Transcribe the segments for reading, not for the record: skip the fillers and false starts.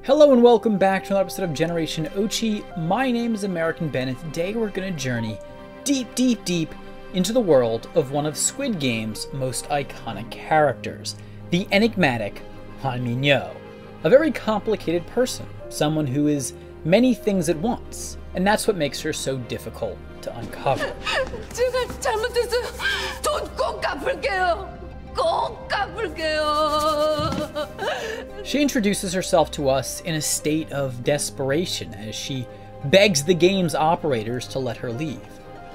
Hello and welcome back to another episode of Generation Ochi. My name is American Ben, and today we're going to journey deep into the world of one of Squid Game's most iconic characters, the enigmatic Han Mi-Nyeo. A very complicated person, someone who is many things at once, and that's what makes her so difficult to uncover. 제가 잘못했어요. 돈 꼭 갚을게요. 꼭 갚을게요. She introduces herself to us in a state of desperation as she begs the game's operators to let her leave.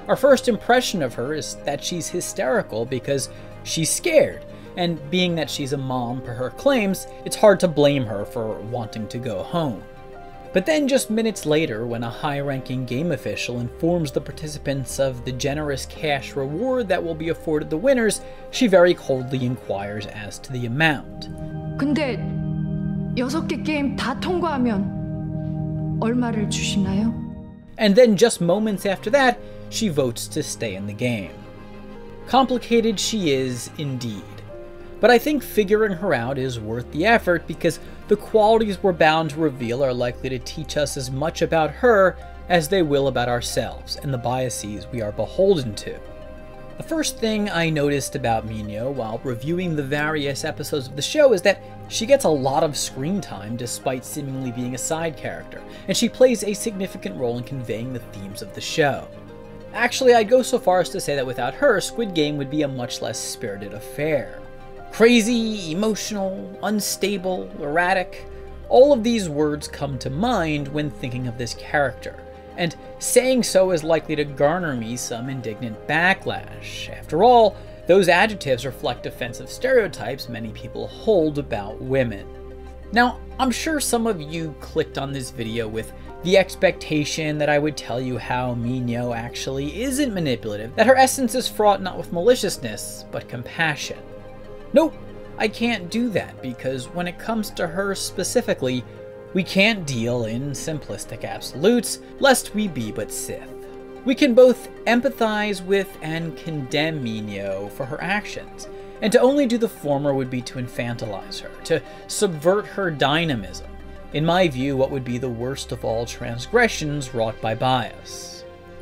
Our first impression of her is that she's hysterical because she's scared, and being that she's a mom per her claims, it's hard to blame her for wanting to go home. But then just minutes later, when a high-ranking game official informs the participants of the generous cash reward that will be afforded the winners, she very coldly inquires as to the amount. 근데 6개 게임 다 통과하면 얼마를 주시나요? And then just moments after that, she votes to stay in the game. Complicated she is indeed. But I think figuring her out is worth the effort because the qualities we're bound to reveal are likely to teach us as much about her as they will about ourselves and the biases we are beholden to. The first thing I noticed about Mi-Nyeo while reviewing the various episodes of the show is that she gets a lot of screen time despite seemingly being a side character, and she plays a significant role in conveying the themes of the show. Actually, I'd go so far as to say that without her, Squid Game would be a much less spirited affair. Crazy, emotional, unstable, erratic, all of these words come to mind when thinking of this character, and saying so is likely to garner me some indignant backlash. After all, those adjectives reflect offensive stereotypes many people hold about women. Now, I'm sure some of you clicked on this video with the expectation that I would tell you how Mi-Nyeo actually isn't manipulative, that her essence is fraught not with maliciousness, but compassion. Nope, I can't do that because when it comes to her specifically, we can't deal in simplistic absolutes, lest we be but Sith. We can both empathize with and condemn Mi-Nyeo for her actions, and to only do the former would be to infantilize her, to subvert her dynamism. In my view, what would be the worst of all transgressions wrought by bias.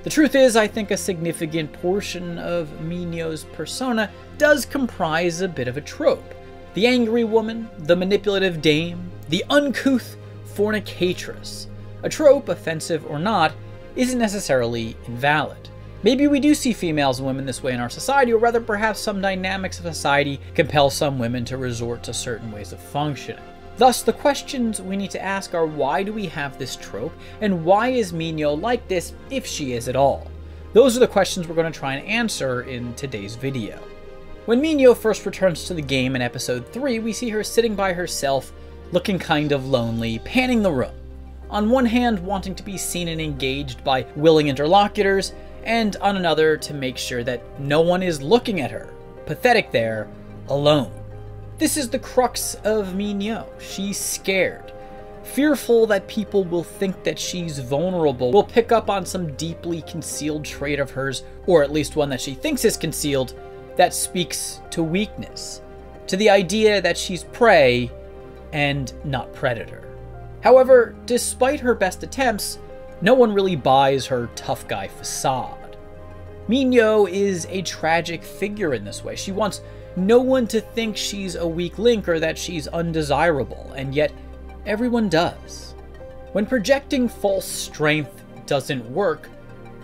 The truth is, I think a significant portion of Mi-Nyeo's persona does comprise a bit of a trope. The angry woman, the manipulative dame, the uncouth fornicatress. A trope, offensive or not, isn't necessarily invalid. Maybe we do see females and women this way in our society, or rather perhaps some dynamics of society compel some women to resort to certain ways of functioning. Thus, the questions we need to ask are, why do we have this trope, and why is Mi-Nyeo like this, if she is at all? Those are the questions we're going to try and answer in today's video. When Mi-Nyeo first returns to the game in episode 3, we see her sitting by herself, looking kind of lonely, panning the room. On one hand, wanting to be seen and engaged by willing interlocutors, and on another, to make sure that no one is looking at her. Pathetic there, alone. This is the crux of Mi-Nyeo. She's scared. Fearful that people will think that she's vulnerable, will pick up on some deeply concealed trait of hers, or at least one that she thinks is concealed, that speaks to weakness, to the idea that she's prey and not predator. However, despite her best attempts, no one really buys her tough guy facade. Mi-Nyeo is a tragic figure in this way. She wants no one to think she's a weak link or that she's undesirable, and yet everyone does. When projecting false strength doesn't work,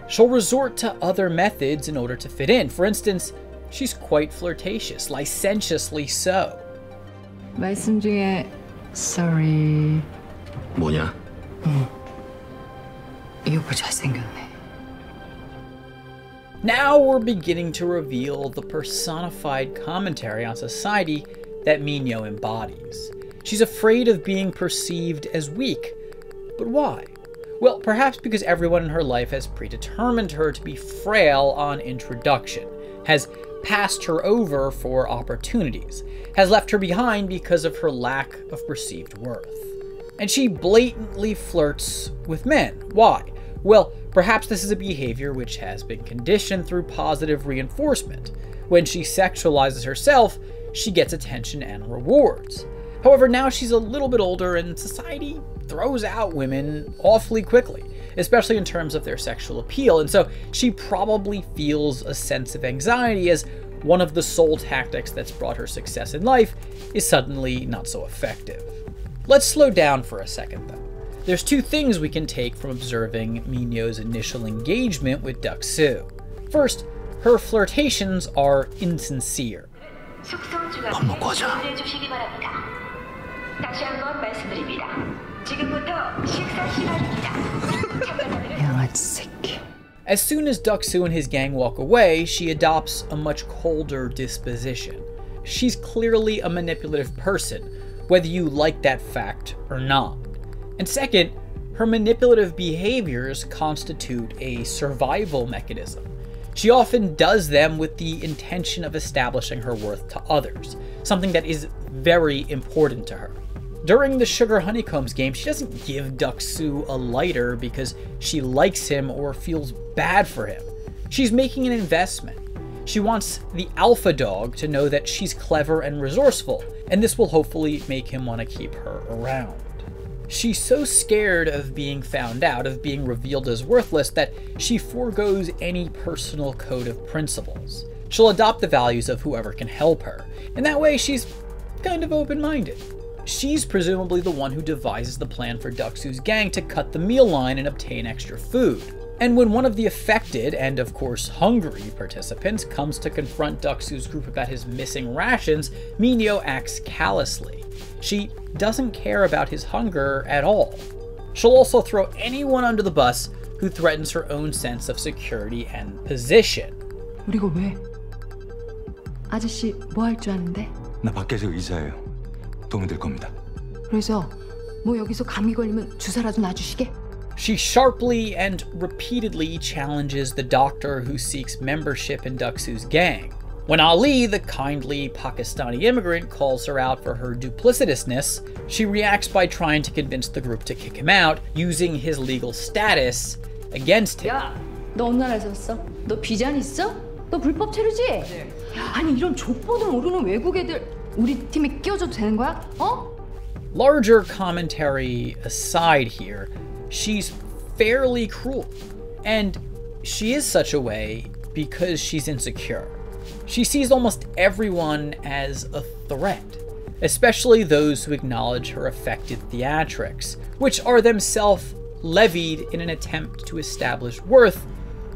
she'll resort to other methods in order to fit in. For instance, she's quite flirtatious, licentiously so. 말씀 중에 sorry. 뭐냐? 이 오빠 잘생겼네. Now we're beginning to reveal the personified commentary on society that Mi-Nyeo embodies. She's afraid of being perceived as weak. But why? Well, perhaps because everyone in her life has predetermined her to be frail on introduction, has passed her over for opportunities, has left her behind because of her lack of perceived worth. And she blatantly flirts with men. Why? Well, perhaps this is a behavior which has been conditioned through positive reinforcement. When she sexualizes herself, she gets attention and rewards. However, now she's a little bit older and society throws out women awfully quickly, especially in terms of their sexual appeal, and so she probably feels a sense of anxiety as one of the sole tactics that's brought her success in life is suddenly not so effective. Let's slow down for a second though. There's two things we can take from observing Mi-Nyeo's initial engagement with Deok-soo. First, her flirtations are insincere. 밥 먹고 하자. 다시 한번 말씀드립니다. 지금부터 식사 시간입니다. 양아치 새끼. As soon as Deok-soo and his gang walk away, she adopts a much colder disposition. She's clearly a manipulative person, whether you like that fact or not. And second, her manipulative behaviors constitute a survival mechanism. She often does them with the intention of establishing her worth to others, something that is very important to her. During the Sugar Honeycombs game, she doesn't give Deok-soo a lighter because she likes him or feels bad for him. She's making an investment. She wants the alpha dog to know that she's clever and resourceful, and this will hopefully make him want to keep her around. She's so scared of being found out, of being revealed as worthless, that she forgoes any personal code of principles. She'll adopt the values of whoever can help her, and that way she's kind of open-minded. She's presumably the one who devises the plan for Deok-soo's gang to cut the meal line and obtain extra food. And when one of the affected, and of course hungry, participants comes to confront Deok-soo's group about his missing rations, Mi-Nyeo acts callously. She doesn't care about his hunger at all. She'll also throw anyone under the bus who threatens her own sense of security and position. 우리가 왜? 아저씨 뭐 할 줄 아는데? 나 밖에서 의사예요. 도움이 될 겁니다. 그래서 뭐 여기서 감기 걸리면 주사라도 놔주시게? She sharply and repeatedly challenges the doctor who seeks membership in Deok-soo's gang. When Ali, the kindly Pakistani immigrant, calls her out for her duplicitousness, she reacts by trying to convince the group to kick him out, using his legal status against him. 야, 너 어느 나라에서 왔어? 너 비자는 있어? 너 불법 체류지? 네. 야, 아니 이런 족보도 모르는 외국 애들 우리 팀에 끼워줘도 되는 거야? 어? Larger commentary aside here, she's fairly cruel, and she is such a way because she's insecure. She sees almost everyone as a threat, especially those who acknowledge her affected theatrics, which are themselves levied in an attempt to establish worth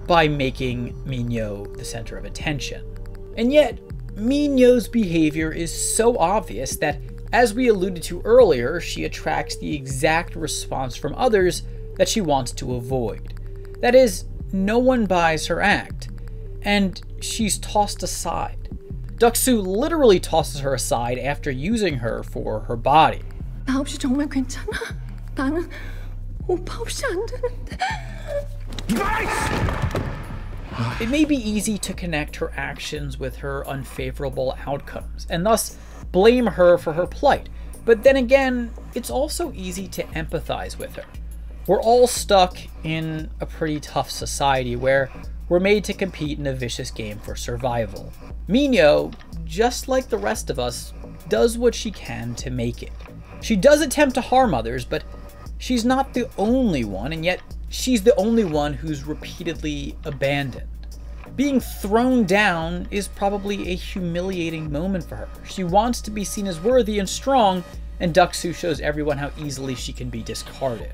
by making Mi-Nyeo the center of attention. And yet, Mi-Nyeo's behavior is so obvious that, as we alluded to earlier, she attracts the exact response from others that she wants to avoid. That is, no one buys her act, and she's tossed aside. Deok-soo literally tosses her aside after using her for her body. 나 없이 정말 괜찮아? 나는 오빠 없이 안 되는데. It may be easy to connect her actions with her unfavorable outcomes, and thus blame her for her plight. But then again, it's also easy to empathize with her. We're all stuck in a pretty tough society where we're made to compete in a vicious game for survival. Mi-Nyeo, just like the rest of us, does what she can to make it. She does attempt to harm others, but she's not the only one, and yet she's the only one who's repeatedly abandoned. Being thrown down is probably a humiliating moment for her. She wants to be seen as worthy and strong, and Deok-soo shows everyone how easily she can be discarded.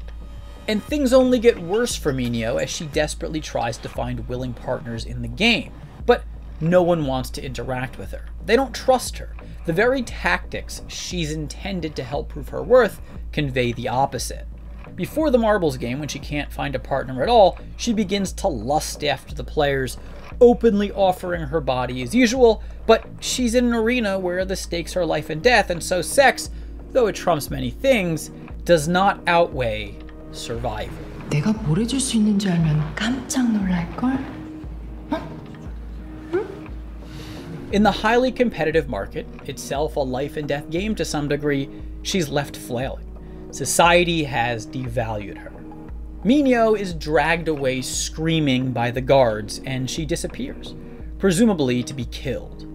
And things only get worse for Mi-Nyeo as she desperately tries to find willing partners in the game. But no one wants to interact with her. They don't trust her. The very tactics she's intended to help prove her worth convey the opposite. Before the marbles game, when she can't find a partner at all, she begins to lust after the players, openly offering her body as usual, but she's in an arena where the stakes are life and death, and so sex, though it trumps many things, does not outweigh survival. 내가 뭘 해줄 수 있는지 알면 깜짝 놀랄걸? In the highly competitive market, itself a life and death game to some degree, she's left flailing. Society has devalued her. Mi-Nyeo is dragged away screaming by the guards, and she disappears, presumably to be killed.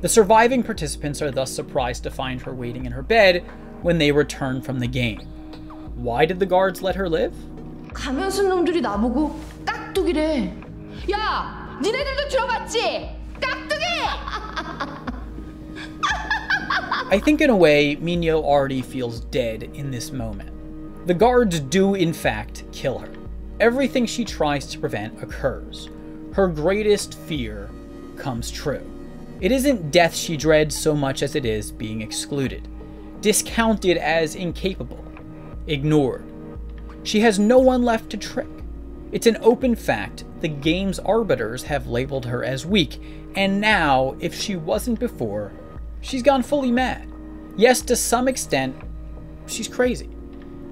The surviving participants are thus surprised to find her waiting in her bed, when they return from the game. Why did the guards let her live? 가면 쓴 놈들이 나보고 깍두기래. 야, 니네들도 들어봤지? 깍두기! I think in a way, Mi-Nyeo already feels dead in this moment. The guards do in fact kill her. Everything she tries to prevent occurs. Her greatest fear comes true. It isn't death she dreads so much as it is being excluded, discounted as incapable, ignored. She has no one left to trick. It's an open fact the game's arbiters have labeled her as weak, and now, if she wasn't before, she's gone fully mad. Yes, to some extent, she's crazy.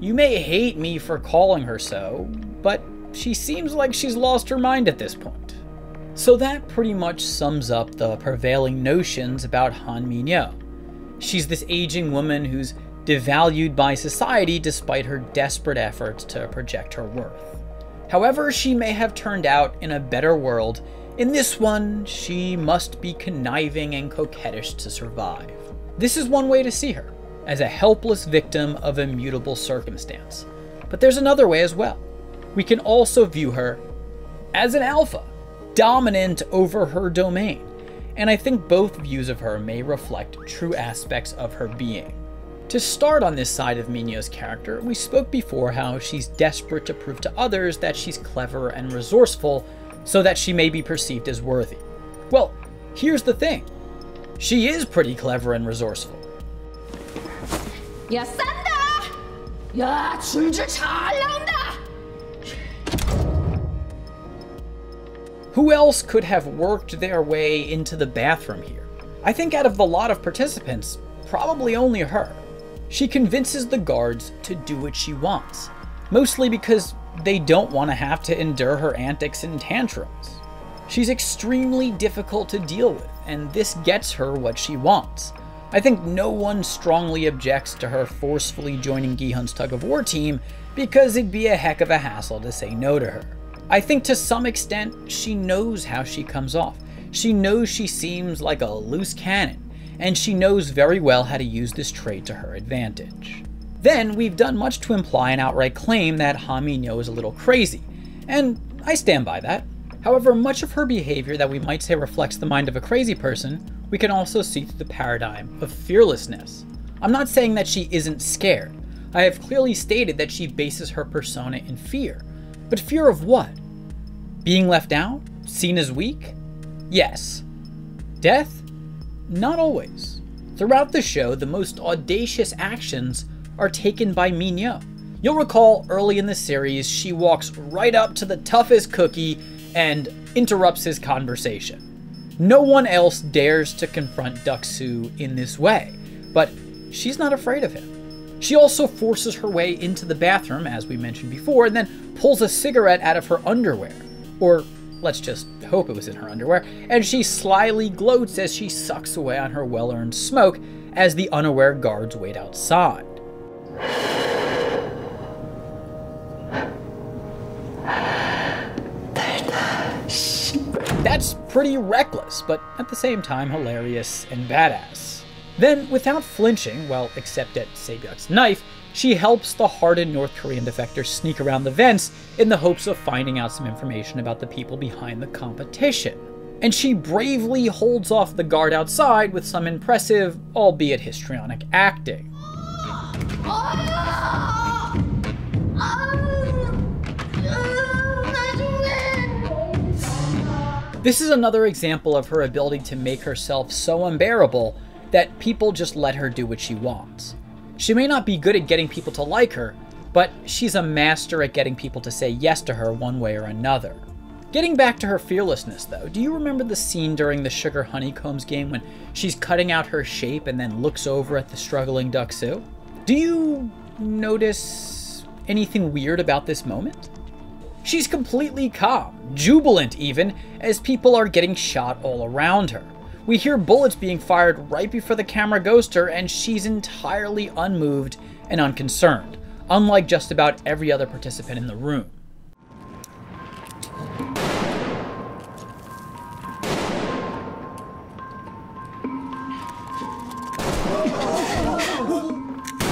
You may hate me for calling her so, but she seems like she's lost her mind at this point. So that pretty much sums up the prevailing notions about Han Mi-Nyeo. She's this aging woman who's devalued by society despite her desperate efforts to project her worth. However she may have turned out in a better world, in this one, she must be conniving and coquettish to survive. This is one way to see her, as a helpless victim of immutable circumstance. But there's another way as well. We can also view her as an alpha, dominant over her domain. And I think both views of her may reflect true aspects of her being. To start on this side of Mi-Nyeo's character, we spoke before how she's desperate to prove to others that she's clever and resourceful so that she may be perceived as worthy. Well, here's the thing. She is pretty clever and resourceful. 야, 싼다! 야, 줄줄 잘 나온다! Who else could have worked their way into the bathroom here? I think out of the lot of participants, probably only her. She convinces the guards to do what she wants, mostly because they don't want to have to endure her antics and tantrums. She's extremely difficult to deal with, and this gets her what she wants. I think no one strongly objects to her forcefully joining Gi-hun's tug-of-war team because it'd be a heck of a hassle to say no to her. I think to some extent, she knows how she comes off. She knows she seems like a loose cannon, and she knows very well how to use this trait to her advantage. Then, we've done much to imply an outright claim that Han Mi-Nyeo is a little crazy, and I stand by that. However, much of her behavior that we might say reflects the mind of a crazy person, we can also see through the paradigm of fearlessness. I'm not saying that she isn't scared. I have clearly stated that she bases her persona in fear. But fear of what? Being left out? Seen as weak? Yes. Death? Not always. Throughout the show, the most audacious actions are taken by Mi-Nyeo. You'll recall early in the series, she walks right up to the toughest cookie and interrupts his conversation. No one else dares to confront Duck-Soo in this way, but she's not afraid of him. She also forces her way into the bathroom, as we mentioned before, and then pulls a cigarette out of her underwear. Or, let's just hope it was in her underwear, and she slyly gloats as she sucks away on her well-earned smoke as the unaware guards wait outside. That's pretty reckless, but at the same time hilarious and badass. Then, without flinching, well, except at Se-byuk's knife, she helps the hardened North Korean defector sneak around the vents in the hopes of finding out some information about the people behind the competition. And she bravely holds off the guard outside with some impressive, albeit histrionic, acting. This is another example of her ability to make herself so unbearable that people just let her do what she wants. She may not be good at getting people to like her, but she's a master at getting people to say yes to her one way or another. Getting back to her fearlessness though, do you remember the scene during the Sugar Honeycombs game when she's cutting out her shape and then looks over at the struggling Duck-Soo? Do you notice anything weird about this moment? She's completely calm, jubilant even, as people are getting shot all around her. We hear bullets being fired right before the camera goes to her, and she's entirely unmoved and unconcerned, unlike just about every other participant in the room.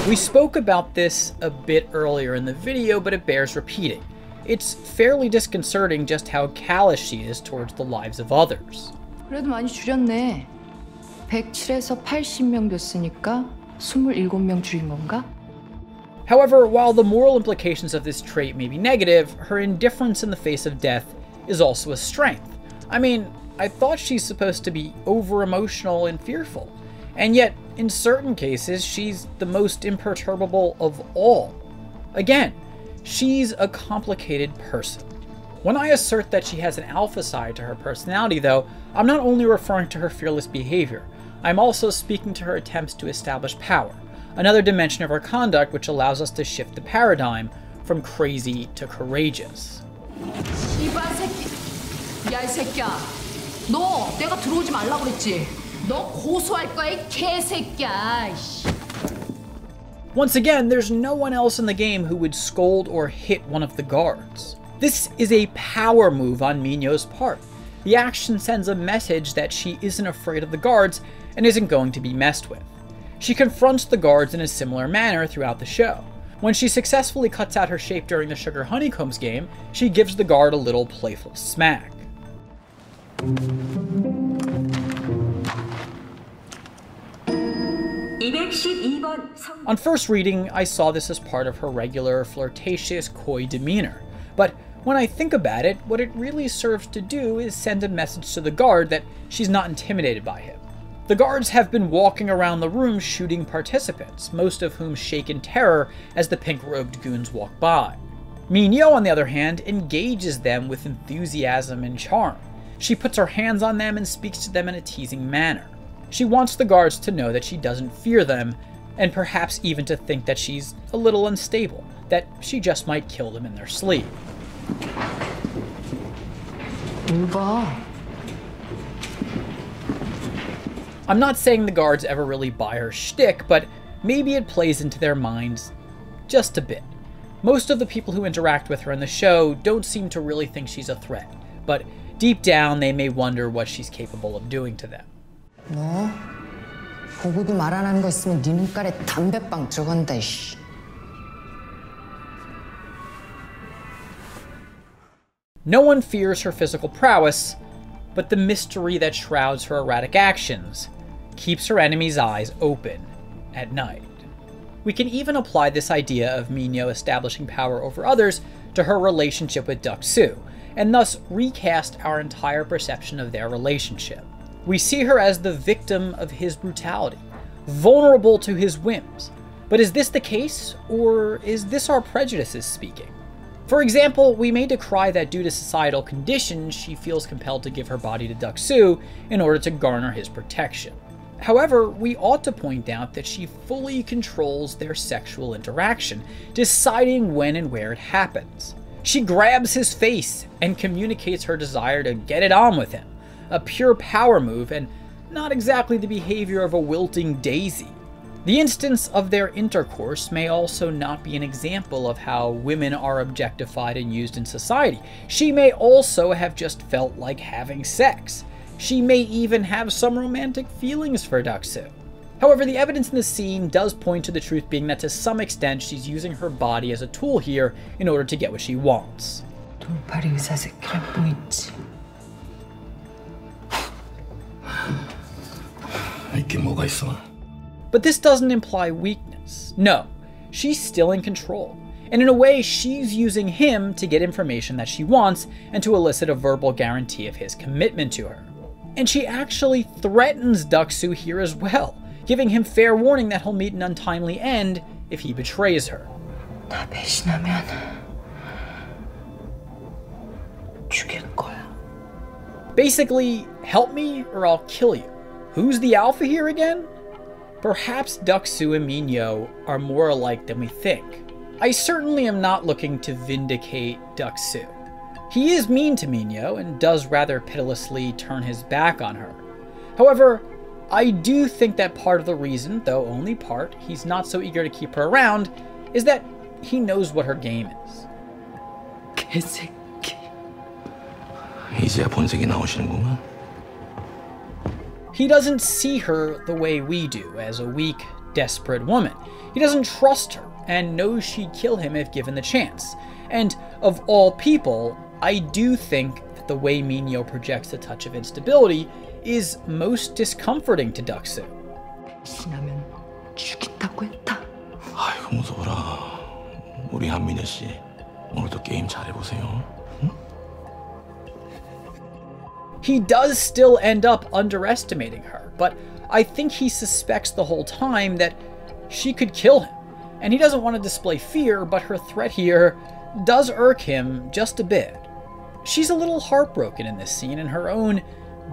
We spoke about this a bit earlier in the video, but it bears repeating. It's fairly disconcerting just how callous she is towards the lives of others. 그래도 많이 줄였네. 107에서 80명 됐으니까 27명 줄인 건가? However, while the moral implications of this trait may be negative, her indifference in the face of death is also a strength. I mean, I thought she's supposed to be over-emotional and fearful, and yet, in certain cases, she's the most imperturbable of all. Again, she's a complicated person. When I assert that she has an alpha side to her personality, though, I'm not only referring to her fearless behavior, I'm also speaking to her attempts to establish power, another dimension of her conduct which allows us to shift the paradigm from crazy to courageous. 이봐 새끼. 야 이 새끼야. 너 내가 들어오지 말라고 그랬지. 너 고소할 거야 이 개새끼야. Once again, there's no one else in the game who would scold or hit one of the guards. This is a power move on Mi-Nyeo's part. The action sends a message that she isn't afraid of the guards and isn't going to be messed with. She confronts the guards in a similar manner throughout the show. When she successfully cuts out her shape during the Sugar Honeycombs game, she gives the guard a little playful smack. On first reading, I saw this as part of her regular flirtatious, coy demeanor, but when I think about it, what it really serves to do is send a message to the guard that she's not intimidated by him. The guards have been walking around the room shooting participants, most of whom shake in terror as the pink-robed goons walk by. Mi-Nyeo, on the other hand, engages them with enthusiasm and charm. She puts her hands on them and speaks to them in a teasing manner. She wants the guards to know that she doesn't fear them, and perhaps even to think that she's a little unstable, that she just might kill them in their sleep. I'm not saying the guards ever really buy her shtick, but maybe it plays into their minds just a bit. Most of the people who interact with her in the show don't seem to really think she's a threat, but deep down they may wonder what she's capable of doing to them. 너 보고도 말 안 하는 거 있으면 네 눈깔에 담배빵 들어간다 이씨. No one fears her physical prowess, but the mystery that shrouds her erratic actions keeps her enemies' eyes open at night. We can even apply this idea of Mi-Nyeo establishing power over others to her relationship with Deok-soo, and thus recast our entire perception of their relationship. We see her as the victim of his brutality, vulnerable to his whims. But is this the case, or is this our prejudices speaking? For example, we may decry that due to societal conditions, she feels compelled to give her body to Deok-soo in order to garner his protection. However, we ought to point out that she fully controls their sexual interaction, deciding when and where it happens. She grabs his face and communicates her desire to get it on with him, a pure power move and not exactly the behavior of a wilting daisy. The instance of their intercourse may also not be an example of how women are objectified and used in society. She may also have just felt like having sex. She may even have some romantic feelings for Deok-soo. However, the evidence in the scene does point to the truth being that to some extent she's using her body as a tool here in order to get what she wants. 돌팔이 의사 새끼라고 있지. 이게 뭐가 있어? But this doesn't imply weakness. No, she's still in control. And in a way, she's using him to get information that she wants and to elicit a verbal guarantee of his commitment to her. And she actually threatens Deok-soo here as well, giving him fair warning that he'll meet an untimely end if he betrays her. 나 배신하면 죽일 거야. Basically, help me or I'll kill you. Who's the alpha here again? Perhaps Deok-soo and Mi-Nyeo are more alike than we think. I certainly am not looking to vindicate Deok-soo. He is mean to Mi-Nyeo and does rather pitilessly turn his back on her. However, I do think that part of the reason, though only part, he's not so eager to keep her around is that he knows what her game is. 개새끼. 이제야 본색이 나오시는구만. He doesn't see her the way we do, as a weak, desperate woman. He doesn't trust her and knows she'd kill him if given the chance. And of all people, I do think that the way Mi-Nyeo projects a touch of instability is most discomforting to Deok-soo. 지나면 죽인다고 했다. 아이고 무서워라. 우리 한민여 씨 오늘도 게임 잘해보세요. 응? He does still end up underestimating her, but I think he suspects the whole time that she could kill him. And he doesn't want to display fear, but her threat here does irk him just a bit. She's a little heartbroken in this scene in her own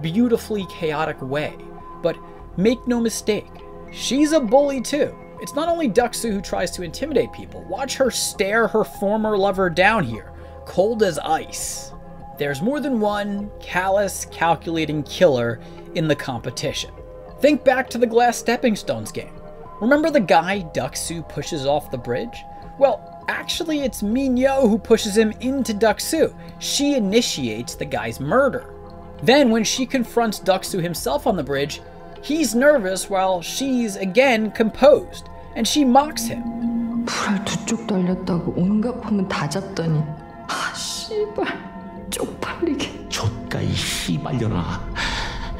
beautifully chaotic way, but make no mistake, she's a bully too. It's not only Deok-soo who tries to intimidate people. Watch her stare her former lover down here, cold as ice. There's more than one callous, calculating killer in the competition. Think back to the Glass Stepping Stones game. Remember the guy Deok-soo pushes off the bridge? Well, actually it's Mi-Nyeo who pushes him into Deok-soo. She initiates the guy's murder. Then when she confronts Deok-soo himself on the bridge, he's nervous while she's again composed, and she mocks him. 불알 두쪽 달렸다고 온갖 폼은 다 잡더니 아 씨발 쪽팔리게 좆가 이 씨발려나.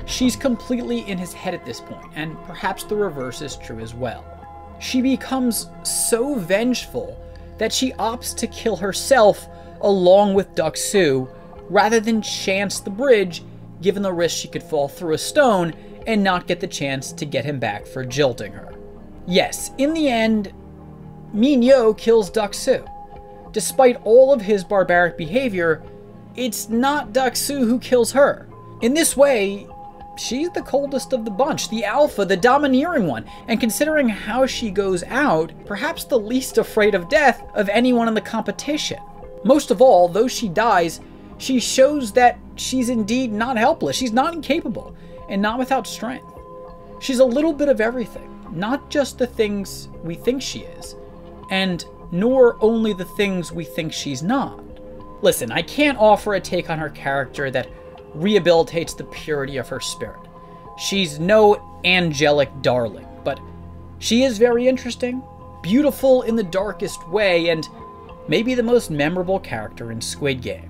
She's completely in his head at this point, and perhaps the reverse is true as well. She becomes so vengeful that she opts to kill herself along with Deok-soo rather than chance the bridge, given the risk she could fall through a stone and not get the chance to get him back for jilting her. Yes, in the end, Mi-Nyeo kills Deok-soo. Despite all of his barbaric behavior, it's not Deok-soo who kills her. In this way, she's the coldest of the bunch, the alpha, the domineering one, and considering how she goes out, perhaps the least afraid of death of anyone in the competition. Most of all, though she dies, she shows that she's indeed not helpless, she's not incapable, and not without strength. She's a little bit of everything, not just the things we think she is, and nor only the things we think she's not. Listen, I can't offer a take on her character that rehabilitates the purity of her spirit. She's no angelic darling, but she is very interesting, beautiful in the darkest way, and maybe the most memorable character in Squid Game.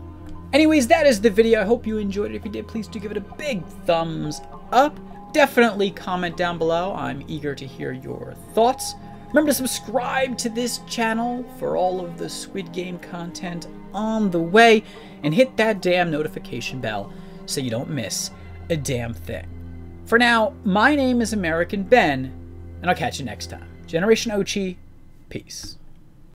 Anyways, that is the video. I hope you enjoyed it. If you did, please do give it a big thumbs up. Definitely comment down below. I'm eager to hear your thoughts. Remember to subscribe to this channel for all of the Squid Game content on the way, and hit that damn notification bell so you don't miss a damn thing. For now, my name is American Ben, and I'll catch you next time. Generation Ochi, peace.